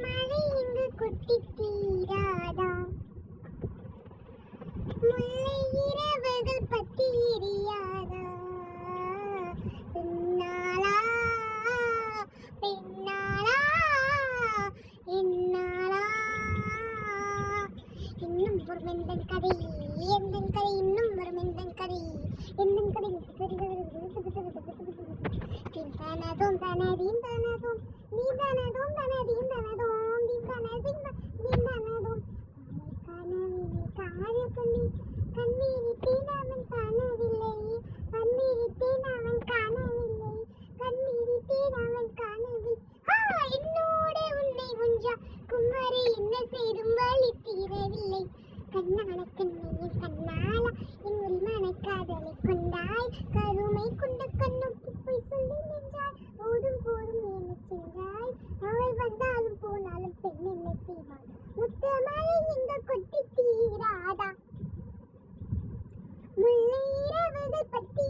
மழை இங்கு கொட்டி தீராதா, முல்லை இரவுகள் பற்றி எரியாதா, பின்னாளா பின்னாளா என்னாளா. இன்னும் ஒரு மெந்தன் கதை, எந்தன் கதை இன்னும் ஒரு மெந்தன் கதை, எந்தன் கதை தனதும் தனதீம் தனதும் நீ தனதும் தனதீம் தனதும் நீ தனதீம் நீ தனதும் கனவிலே காய கண்ணீரிட்டேன் அவன் காணவில்லை, கண்ணீரிட்டேன் அவன் காணவில்லை, கண்ணீரிட்டேன் அவன் காணவில்லை. என்னோட உன்னை ஒன்றா குமரி என்ன செய்தும் வழி தீரவில்லை, கண்ணான கண்ணையின் கண்ணாலா என் உரிமான காதலை கொண்டாய், கருமை கொண்ட கண்ணுக்கு போய் சொல்லி நின்றாய், போதும் போதும் என்ன சென்றாய், அவள் வந்தாலும் போனாலும் பெண் என்ன செய்வாள், முத்த மழை இங்க கொட்டி தீராதா, முல்லை இரவுகள் பற்றி